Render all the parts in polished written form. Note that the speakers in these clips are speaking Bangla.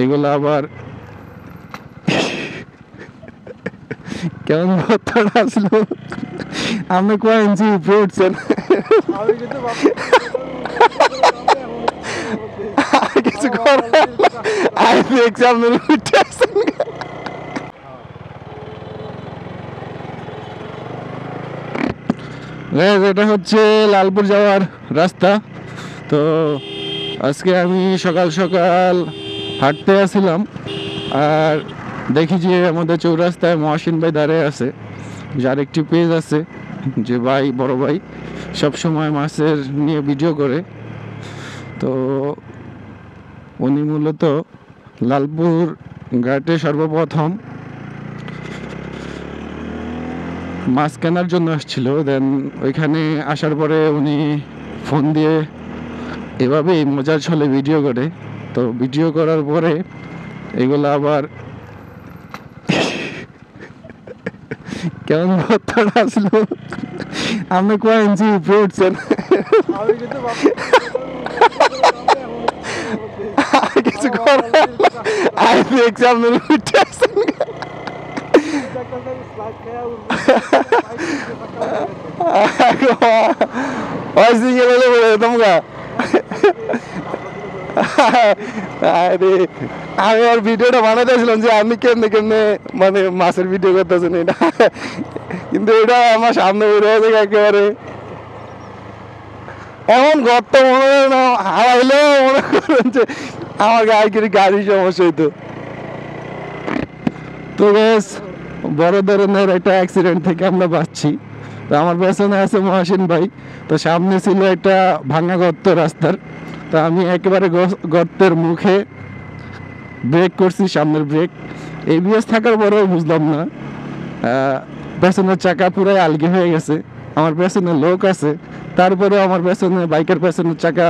এগুলো আবার কেমন ভর্তাটা আসলো আপনি কয় ইঞ্চি উপরে উঠছেন কিছু দেখছি আপনার উঠে আসছেন এটা হচ্ছে লালপুর যাওয়ার রাস্তা। তো আজকে আমি সকাল সকাল হাঁটতে আসছিলাম আর দেখি যে আমাদের চৌরাস্তায় মহাসিন ভাই দাঁড়িয়ে আছে, যার একটি পেজ আছে যে ভাই বড় ভাই সবসময় মাছের নিয়ে ভিডিও করে। তো উনি মূলত লালপুর ঘাটে সর্বপ্রথম মাছ কেনার জন্য আসছিল। দেন ওইখানে আসার পরে উনি ফোন দিয়ে এভাবেই মজার ছলে ভিডিও করে। তো ভিডিও করার পরে এগুলো আবার কেমন ভর্তাটা আসলো আপনি কয় ইঞ্চি উপরে উঠছেন কিছু দেখছি আপনার উঠে আসছেন আমি আর ভিডিওটা বানাতেছিলাম যে আপনি কেমনে কেমনে মানে মাছের ভিডিও করতেছেন এটা, কিন্তু এটা আমার সামনে বের হয়ে যায় একেবারে এমন গর্ত মনে হয় না হারাইলেও মনে করেন যে আমার গাড়ির সমস্যা হইতো। তো বেশ বড় ধরনের একটা অ্যাক্সিডেন্ট থেকে আমরা বাঁচছি। তো আমার পেছনে আছে মহাসিন ভাই, তো সামনে ছিল একটা ভাঙা গর্ত রাস্তার। তো আমি একেবারে গর্তের মুখে ব্রেক করছি, সামনের ব্রেক এবিএস থাকার পরেও বুঝলাম না পেছনের চাকা পুরাই আলগি হয়ে গেছে। আমার পেছনে লোক আছে, তারপরেও আমার পেছনে বাইকের পেছনের চাকা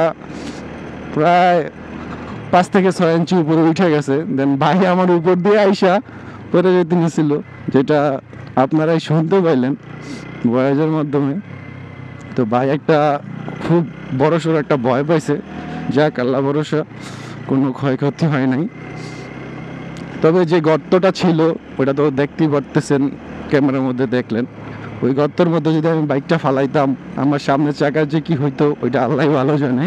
প্রায় 5 থেকে 6 ইঞ্চি উপরে উঠে গেছে। দেন ভাই আমার উপর দিয়ে আইসা পরে যেতে নিয়েছিল, যেটা আপনারাই শুনতে পাইলেন ভয়েসের মাধ্যমে। তো ভাই একটা খুব বড়সড় একটা ভয় পাইছে, যাক আল্লাহ ভরসা কোনো ক্ষয়ক্ষতি হয় নাই। তবে যে গর্তটা ছিল ওটা তো দেখতেই পারতেছেন, ক্যামেরার মধ্যে দেখলেন। ওই গর্তের মধ্যে যদি আমি বাইকটা ফালাইতাম আমার সামনের চাকার যে কি হইতো ওইটা আল্লাহ ভালো জানে।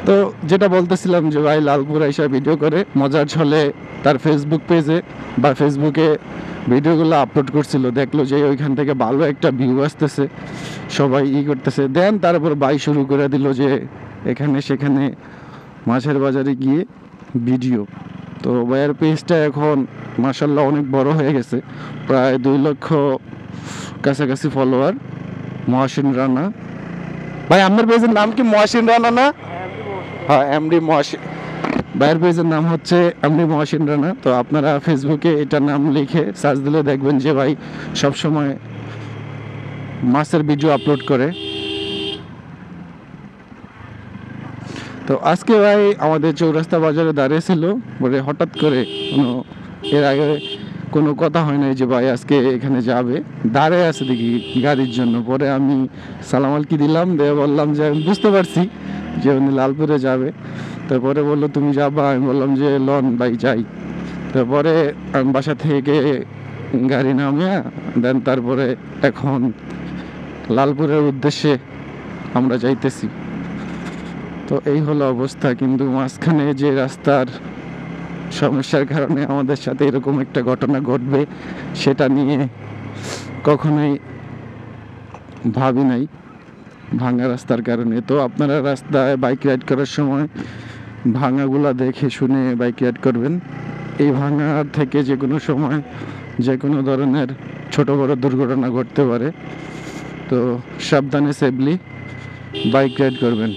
তো যেটা বলতেছিলাম যে ভাই লালপুর আইসা ভিডিও করে মজার ছলে তার ফেসবুক পেজে বা ফেসবুকে ভিডিওগুলো আপলোড করছিল, দেখলো যে ওইখান থেকে ভালো একটা ভিউ আসতেছে, সবাই করতেছে। দেন তারপর ভাই শুরু করে দিল যে এখানে সেখানে মাছের বাজারে গিয়ে ভিডিও। তো ভাইয়ের পেজটা এখন মাশাল্লাহ অনেক বড় হয়ে গেছে, প্রায় 2 লক্ষ কাছাকাছি ফলোয়ার। মহাসিন রানা ভাই, আপনার পেজের নাম কি মহাসিন রানা না? হ্যাঁ, এমডি মহাসিন ভাইয়ের পেজের নাম হচ্ছে এমডি মহাসিন রানা। তো আপনারা ফেসবুকে এটার নাম লিখে সার্চ দিলে দেখবেন যে ভাই সবসময় মাছের ভিডিও আপলোড করে। তো আজকে ভাই আমাদের চৌরাস্তা বাজারে দাঁড়িয়েছিল, বলে হঠাৎ করে এর আগে কোনো কথা হয় নাই যে ভাই আজকে এখানে যাবে, দাঁড়িয়ে আছে দেখি গাড়ির জন্য। পরে আমি সালাম আলকি দিলাম, দিয়ে বললাম যে আমি বুঝতে পারছি যে উনি লালপুরে যাবে। তারপরে বললো তুমি যাবা, আমি বললাম যে লন ভাই যাই। তারপরে আমি বাসা থেকে গাড়ি নামিয়ে দেন তারপরে এখন লালপুরের উদ্দেশ্যে আমরা যাইতেছি। তো এই হলো অবস্থা, কিন্তু মাঝখানে যে রাস্তার সমস্যার কারণে আমাদের সাথে এরকম একটা ঘটনা ঘটবে সেটা নিয়ে কখনোই ভাবি নাই, ভাঙা রাস্তার কারণে। তো আপনারা রাস্তায় বাইক রাইড করার সময় ভাঙাগুলা দেখে শুনে বাইক রাইড করবেন। এই ভাঙার থেকে যে কোনো সময় যে কোনো ধরনের ছোট বড় দুর্ঘটনা ঘটতে পারে। তো সাবধানে সেফলি বাইক রাইড করবেন।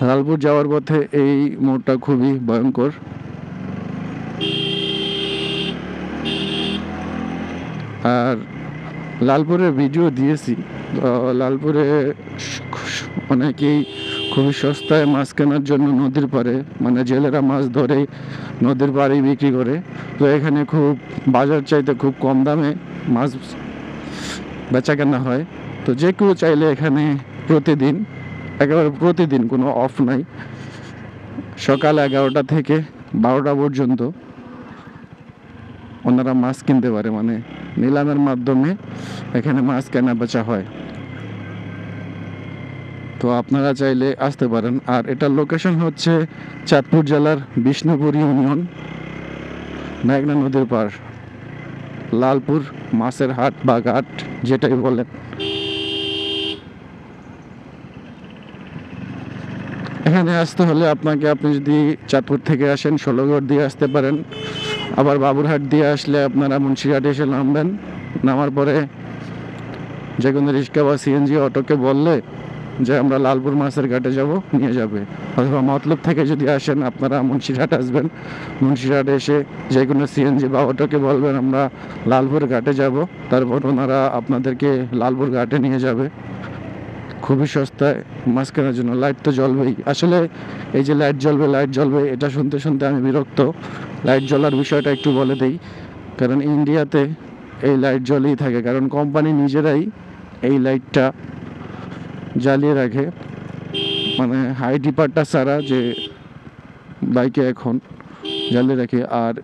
লালপুর যাওয়ার পথে এই মোড়টা খুবই ভয়ঙ্কর। আর লালপুরের ভিডিও দিয়েছি, লালপুরে অনেকেই খুবই সস্তায় মাছ কেনার জন্য নদীর পাড়ে, মানে জেলেরা মাছ ধরে নদীর পাড়ে বিক্রি করে। তো এখানে খুব বাজার চাইতে খুব কম দামে মাছ বেচা কেনা হয়। তো যে কেউ চাইলে এখানে একেবারে প্রতিদিন কোনো অফ নাই, সকাল 11টা থেকে 12টা পর্যন্ত ওনারা মাছ কিনতে পারে, মানে নিলামের মাধ্যমে এখানে মাছ কেনা বেচা হয়। তো আপনারা চাইলে আসতে পারেন। আর এটার লোকেশন হচ্ছে চাঁদপুর জেলার বিষ্ণুপুর ইউনিয়ন, মেঘনা নদীর পার, লালপুর মাছের হাট বা ঘাট যেটাই বলেন। এখানে আসতে হলে আপনি যদি চাঁদপুর থেকে আসেন ষোলগড় দিয়ে আসতে পারেন, আবার বাবুরহাট দিয়ে আসলে আপনারা মুন্সিরহাট এসে নামবেন। নামার পরে যে কোনো রিক্সা বা সিএনজি অটোকে বললে যে আমরা লালপুর মাছের ঘাটে যাব, নিয়ে যাবে। অথবা মতলব থেকে যদি আসেন আপনারা মুন্সিরহাট আসবেন, মুন্সিরহাট এসে যে কোনো সিএনজি বা অটোকে বলবেন আমরা লালপুর ঘাটে যাব, তারপর ওনারা আপনাদেরকে লালপুর ঘাটে নিয়ে যাবে। খুবই সস্তায় মাছ কেনার জন্য। লাইট তো জ্বলবেই। আসলে এই যে লাইট জ্বলবে এটা শুনতে শুনতে আমি বিরক্ত। লাইট জ্বলার বিষয়টা একটু বলে দেই। কারণ ইন্ডিয়াতে এই লাইট জ্বলেই থাকে, কারণ কোম্পানি নিজেরাই এই লাইটটা জ্বালিয়ে রাখে, মানে হাই ডিপারটা ছাড়া যে বাইকে এখন জ্বালিয়ে রাখে। আর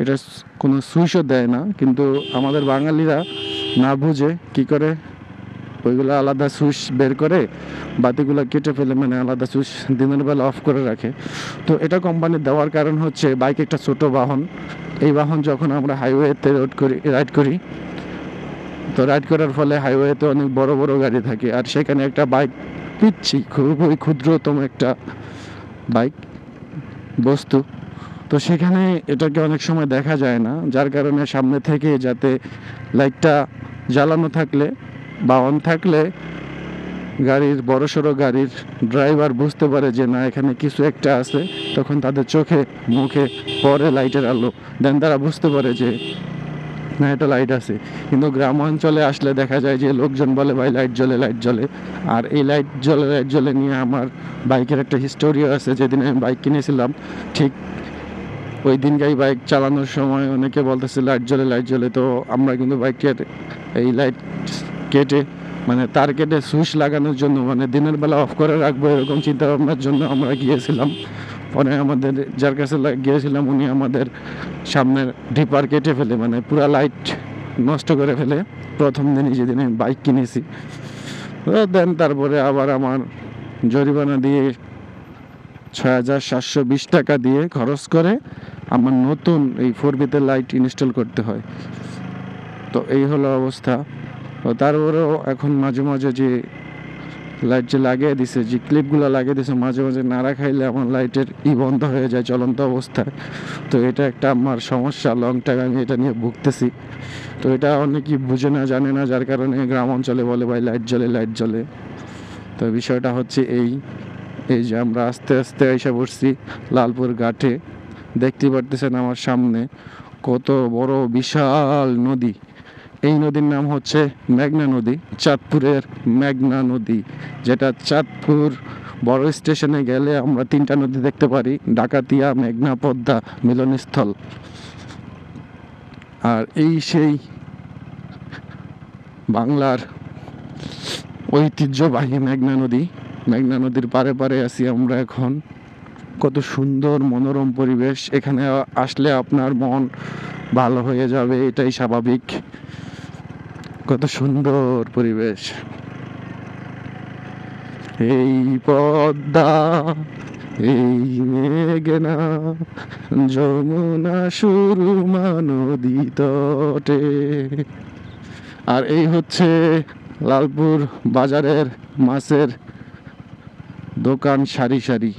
এটা কোনো সুইচও দেয় না, কিন্তু আমাদের বাঙালিরা না বুঝে কি করে ওইগুলো আলাদা সুইচ বের করে বাতিগুলো কেটে ফেলে, মানে আলাদা সুইচ দিনের বেলা অফ করে রাখে। তো এটা কোম্পানি দেওয়ার কারণ হচ্ছে বাইক একটা ছোট বাহন, এই বাহন যখন আমরা হাইওয়েতে রাইড করি, তো রাইড করার ফলে হাইওয়েতে অনেক বড় বড় গাড়ি থাকে, আর সেখানে একটা বাইক পিচ্ছি খুবই ক্ষুদ্রতম একটা বাইক বস্তু, তো সেখানে এটাকে অনেক সময় দেখা যায় না, যার কারণে সামনে থেকে যাতে লাইটটা জ্বালানো থাকলে বা অন থাকলে গাড়ির বড়সড় গাড়ির ড্রাইভার বুঝতে পারে যে না এখানে কিছু একটা আছে, তখন তাদের চোখে মুখে পড়ে লাইটের আলো, দেন তারা বুঝতে পারে যে না এটা লাইট আছে। কিন্তু গ্রাম অঞ্চলে আসলে দেখা যায় যে লোকজন বলে ভাই লাইট জ্বলে। আর এই লাইট জ্বলে নিয়ে আমার বাইকের একটা হিস্টোরিও আছে। যেদিন আমি বাইক কিনেছিলাম ঠিক ওই দিনকাই বাইক চালানোর সময় অনেকে বলতেছে লাইট জ্বলে, তো আমরা কিন্তু বাইকের এই লাইট কেটে, মানে তার কেটে সুইচ লাগানোর জন্য, মানে দিনের বেলা অফ করে রাখবো এরকম চিন্তা ভাবনার জন্য আমরা গিয়েছিলাম। পরে আমাদের যার কাছে গিয়েছিলাম উনি আমাদের সামনের ডিপার কেটে ফেলে, মানে পুরা লাইট নষ্ট করে ফেলে প্রথম দিনই, যেদিন আমি বাইক কিনেছি। দেন তারপরে আবার আমার জরিমানা দিয়ে 6,720 টাকা দিয়ে খরচ করে আমার নতুন এই 4B-তে লাইট ইনস্টল করতে হয়। তো এই হলো অবস্থা। তো তারপরেও এখন মাঝে মাঝে যে লাইট যে লাগিয়ে দিছে, যে ক্লিপগুলো লাগিয়ে দিছে, মাঝে মাঝে নাড়া খাইলে আমার লাইটের বন্ধ হয়ে যায় চলন্ত অবস্থায়। তো এটা একটা আমার সমস্যা, লং টাইম আমি এটা নিয়ে ভুগতেছি। তো এটা অনেকেই বুঝে না, জানে না, যার কারণে গ্রাম অঞ্চলে বলে ভাই লাইট জ্বলে। তো বিষয়টা হচ্ছে এই যে আমরা আস্তে আস্তে এসে পড়ছি লালপুর ঘাটে। দেখতে পারতেছেন আমার সামনে কত বড় বিশাল নদী। এই নদীর নাম হচ্ছে মেঘনা নদী, চাঁদপুরের মেঘনা নদী, যেটা চাঁদপুর বড় স্টেশনে গেলে আমরা 3টা নদী দেখতে পারি, ডাকাতিয়া, মেঘনা, পদ্মা মিলনস্থল। আর এই সেই বাংলার ঐতিহ্যবাহী মেঘনা নদীর পারে আছি আমরা এখন। কত সুন্দর মনোরম পরিবেশ, এখানে আসলে আপনার মন ভালো হয়ে যাবে, এটাই স্বাভাবিক। কত সুন্দর পরিবেশ। এই পদ্মা, এই মেঘনা, যমুনা সুরমা নদী তটে। আর এই হচ্ছে লালপুর বাজারের মাছের দোকান, সারি সারি।